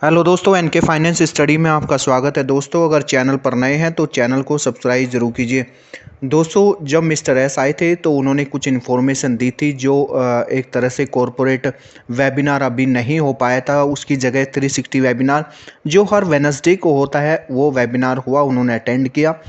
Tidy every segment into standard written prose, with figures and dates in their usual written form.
Hello दोस्तों, N K finance study में आपका स्वागत है। दोस्तों, अगर चैनल पर नए हैं तो चैनल को सब्सक्राइब जरूर कीजिए। दोस्तों, जब मिस्टर एस आए थे तो उन्होंने कुछ इन्फॉर्मेशन दी थी जो एक तरह से कॉरपोरेट वेबिनार अभी नहीं हो पाया था। उसकी जगह 360 वेबिनार जो हर वेनसडे को होता है वो वेबिनार हुआ, उन्होंने अटेंड किया।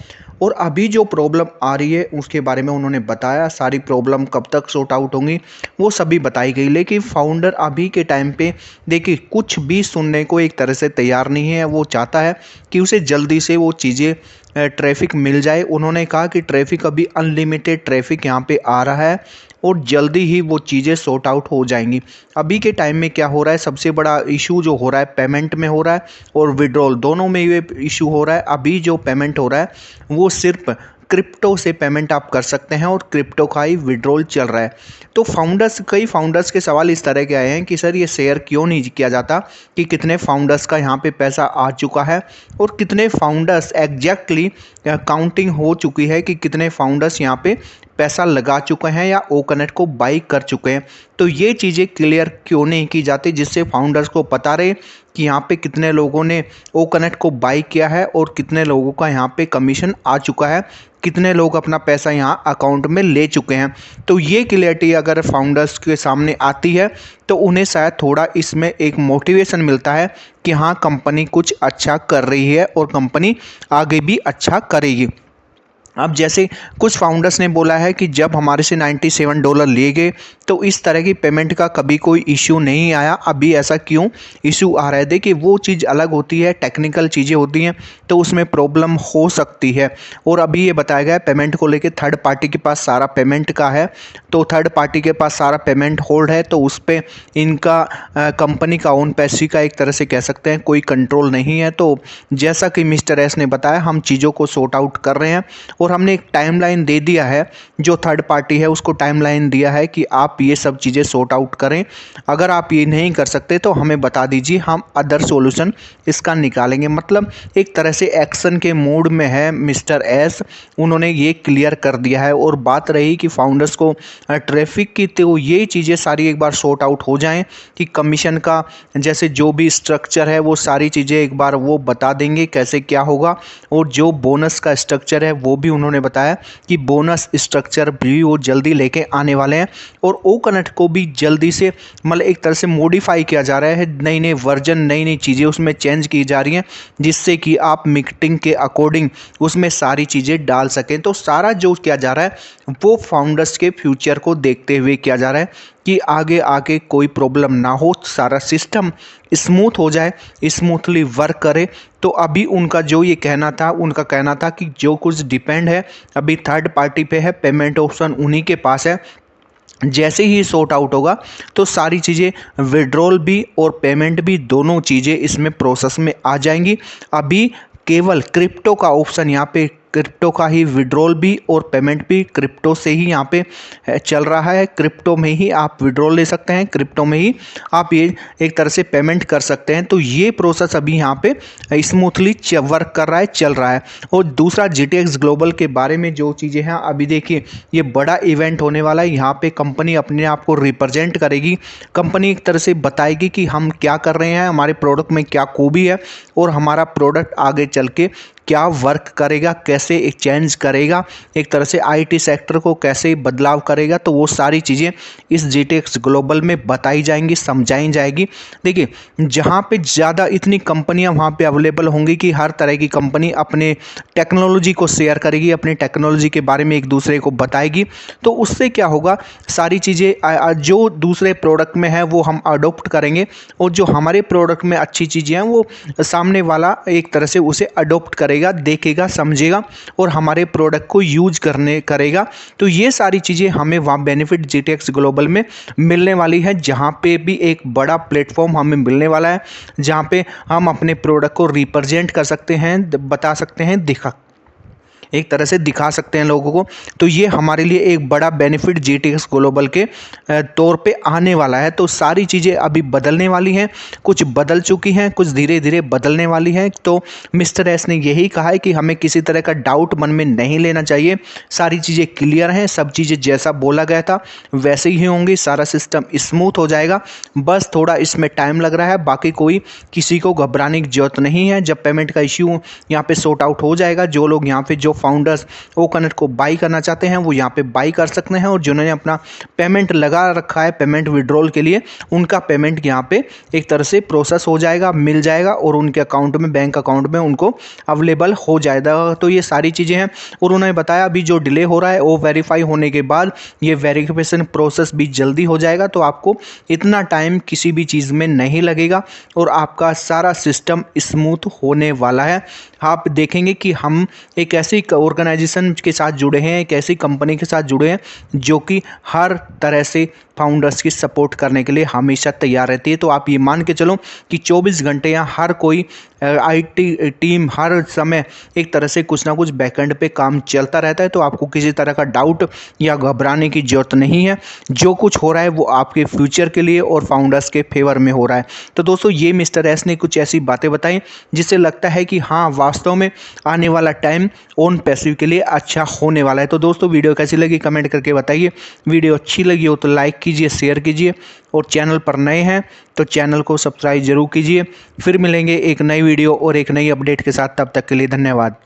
और अभी जो प्रॉब्लम आ रही है उसके बारे में उन्होंने बताया। सारी प्रॉब्लम कब तक सॉर्ट आउट होंगी वो सभी बताई गई। लेकिन फाउंडर अभी के टाइम पे देखिए कुछ भी सुनने को एक तरह से तैयार नहीं है। वो चाहता है कि उसे जल्दी से वो चीज़ें ट्रैफिक मिल जाए। उन्होंने कहा कि ट्रैफिक अभी अनलिमिटेड ट्रैफिक यहाँ पे आ रहा है और जल्दी ही वो चीज़ें सॉर्ट आउट हो जाएंगी। अभी के टाइम में क्या हो रहा है, सबसे बड़ा इशू जो हो रहा है पेमेंट में हो रहा है और विड्रॉल दोनों में ये इशू हो रहा है। अभी जो पेमेंट हो रहा है वो सिर्फ क्रिप्टो से पेमेंट आप कर सकते हैं और क्रिप्टो का ही विड्रॉल चल रहा है। तो कई फाउंडर्स के सवाल इस तरह के आए हैं कि सर ये शेयर क्यों नहीं किया जाता, कि कितने फाउंडर्स का यहाँ पे पैसा आ चुका है और कितने फाउंडर्स एग्जैक्टली काउंटिंग हो चुकी है कि कितने फाउंडर्स यहाँ पे पैसा लगा चुके हैं या ओकनेट को बाई कर चुके हैं। तो ये चीज़ें क्लियर क्यों नहीं की जाती जिससे फाउंडर्स को पता रहे कि यहाँ पे कितने लोगों ने ओकनेट को बाई किया है और कितने लोगों का यहाँ पे कमीशन आ चुका है, कितने लोग अपना पैसा यहाँ अकाउंट में ले चुके हैं। तो ये क्लियरिटी अगर फाउंडर्स के सामने आती है तो उन्हें शायद थोड़ा इसमें एक मोटिवेशन मिलता है कि हाँ कंपनी कुछ अच्छा कर रही है और कंपनी आगे भी अच्छा करेगी। अब जैसे कुछ फाउंडर्स ने बोला है कि जब हमारे से $97 लिए गए तो इस तरह की पेमेंट का कभी कोई इशू नहीं आया, अभी ऐसा क्यों इशू आ रहा है। देखिए वो चीज़ अलग होती है, टेक्निकल चीज़ें होती हैं तो उसमें प्रॉब्लम हो सकती है। और अभी ये बताया गया है पेमेंट को लेके थर्ड पार्टी के पास सारा पेमेंट का है, तो थर्ड पार्टी के पास सारा पेमेंट होल्ड है, तो उस पर इनका कंपनी का ओन पैसे का एक तरह से कह सकते हैं कोई कंट्रोल नहीं है। तो जैसा कि मिस्टर एस ने बताया हम चीज़ों को सॉर्ट आउट कर रहे हैं और हमने एक टाइमलाइन दे दिया है, जो थर्ड पार्टी है उसको टाइमलाइन दिया है कि आप ये सब चीज़ें सॉर्ट आउट करें। अगर आप ये नहीं कर सकते तो हमें बता दीजिए, हम अदर सॉल्यूशन इसका निकालेंगे। मतलब एक तरह से एक्शन के मूड में है मिस्टर एस, उन्होंने ये क्लियर कर दिया है। और बात रही कि फाउंडर्स को ट्रैफिक की, तो ये चीज़ें सारी एक बार सॉर्ट आउट हो जाएं कि कमीशन का जैसे जो भी स्ट्रक्चर है वो सारी चीज़ें एक बार वो बता देंगे कैसे क्या होगा। और जो बोनस का स्ट्रक्चर है वो भी उन्होंने बताया कि बोनस स्ट्रक्चर भी वो जल्दी लेके आने वाले हैं और ओकनेट को भी जल्दी से मतलब एक तरह से मॉडिफाई किया जा रहा है, नई नई वर्जन नई नई चीज़ें उसमें चेंज की जा रही हैं जिससे कि आप मीटिंग के अकॉर्डिंग उसमें सारी चीज़ें डाल सकें। तो सारा जो किया जा रहा है वो फाउंडर्स के फ्यूचर को देखते हुए किया जा रहा है कि आगे आगे कोई प्रॉब्लम ना हो, सारा सिस्टम स्मूथ हो जाए, स्मूथली वर्क करे। तो अभी उनका जो ये कहना था, उनका कहना था कि जो कुछ डिपेंड है अभी थर्ड पार्टी पे है, पेमेंट ऑप्शन उन्हीं के पास है। जैसे ही सॉर्ट आउट होगा तो सारी चीज़ें विड्रॉल भी और पेमेंट भी दोनों चीज़ें इसमें प्रोसेस में आ जाएंगी। अभी केवल क्रिप्टो का ऑप्शन यहाँ पे, क्रिप्टो का ही विड्रॉल भी और पेमेंट भी क्रिप्टो से ही यहाँ पे चल रहा है। क्रिप्टो में ही आप विड्रॉल ले सकते हैं, क्रिप्टो में ही आप ये एक तरह से पेमेंट कर सकते हैं। तो ये प्रोसेस अभी यहाँ पे स्मूथली वर्क कर रहा है, चल रहा है। और दूसरा GTX ग्लोबल के बारे में जो चीज़ें हैं, अभी देखिए ये बड़ा इवेंट होने वाला है। यहाँ पे कंपनी अपने आप को रिप्रेजेंट करेगी, कंपनी एक तरह से बताएगी कि हम क्या कर रहे हैं, हमारे प्रोडक्ट में क्या खूबी है और हमारा प्रोडक्ट आगे चल के क्या वर्क करेगा, कैसे एक चेंज करेगा, एक तरह से IT सेक्टर को कैसे बदलाव करेगा। तो वो सारी चीज़ें इस GTX ग्लोबल में बताई जाएंगी, समझाई जाएगी। देखिए जहाँ पे ज़्यादा इतनी कंपनियाँ वहाँ पे अवेलेबल होंगी कि हर तरह की कंपनी अपने टेक्नोलॉजी को शेयर करेगी, अपनी टेक्नोलॉजी के बारे में एक दूसरे को बताएगी। तो उससे क्या होगा, सारी चीज़ें जो दूसरे प्रोडक्ट में है वो हम अडोप्ट करेंगे और जो हमारे प्रोडक्ट में अच्छी चीज़ें हैं वो सामने वाला एक तरह से उसे अडोप्ट करेगा, देखेगा, समझेगा और हमारे प्रोडक्ट को यूज करेगा। तो ये सारी चीज़ें हमें वहाँ बेनिफिट GTX ग्लोबल में मिलने वाली है, जहाँ पे भी एक बड़ा प्लेटफॉर्म हमें मिलने वाला है, जहाँ पे हम अपने प्रोडक्ट को रिप्रेजेंट कर सकते हैं, बता सकते हैं, एक तरह से दिखा सकते हैं लोगों को। तो ये हमारे लिए एक बड़ा बेनिफिट GTX ग्लोबल के तौर पे आने वाला है। तो सारी चीज़ें अभी बदलने वाली हैं, कुछ बदल चुकी हैं, कुछ धीरे धीरे बदलने वाली हैं। तो मिस्टर एस ने यही कहा है कि हमें किसी तरह का डाउट मन में नहीं लेना चाहिए, सारी चीज़ें क्लियर हैं, सब चीज़ें जैसा बोला गया था वैसे ही होंगी, सारा सिस्टम स्मूथ हो जाएगा, बस थोड़ा इसमें टाइम लग रहा है। बाकी कोई किसी को घबराने की जरूरत नहीं है। जब पेमेंट का इश्यू यहाँ पे सॉर्ट आउट हो जाएगा, जो लोग यहाँ पे जो फाउंडर्स ओकनेट को बाई करना चाहते हैं वो यहाँ पे बाई कर सकते हैं, और जिन्होंने अपना पेमेंट लगा रखा है पेमेंट विड्रॉल के लिए, उनका पेमेंट यहाँ पे एक तरह से प्रोसेस हो जाएगा, मिल जाएगा, और उनके अकाउंट में, बैंक अकाउंट में उनको अवेलेबल हो जाएगा। तो ये सारी चीज़ें हैं। और उन्होंने बताया अभी जो डिले हो रहा है वो वेरीफाई होने के बाद ये वेरिफिकेशन प्रोसेस भी जल्दी हो जाएगा। तो आपको इतना टाइम किसी भी चीज़ में नहीं लगेगा और आपका सारा सिस्टम स्मूथ होने वाला है। आप देखेंगे कि हम एक ऐसी ऑर्गेनाइजेशन के साथ जुड़े हैं, एक ऐसी कंपनी के साथ जुड़े हैं जो कि हर तरह से फाउंडर्स की सपोर्ट करने के लिए हमेशा तैयार रहती है। तो आप ये मान के चलो कि 24 घंटे यहाँ हर कोई IT टीम हर समय एक तरह से कुछ ना कुछ बैकएंड पे काम चलता रहता है। तो आपको किसी तरह का डाउट या घबराने की जरूरत नहीं है। जो कुछ हो रहा है वो आपके फ्यूचर के लिए और फाउंडर्स के फेवर में हो रहा है। तो दोस्तों ये मिस्टर एस ने कुछ ऐसी बातें बताई जिससे लगता है कि हाँ, वास्तव में आने वाला टाइम ओन पैसिव के लिए अच्छा होने वाला है। तो दोस्तों वीडियो कैसी लगी कमेंट करके बताइए। वीडियो अच्छी लगी हो तो लाइक कीजिए, शेयर कीजिए, और चैनल पर नए हैं तो चैनल को सब्सक्राइब जरूर कीजिए। फिर मिलेंगे एक नई वीडियो और एक नई अपडेट के साथ, तब तक के लिए धन्यवाद।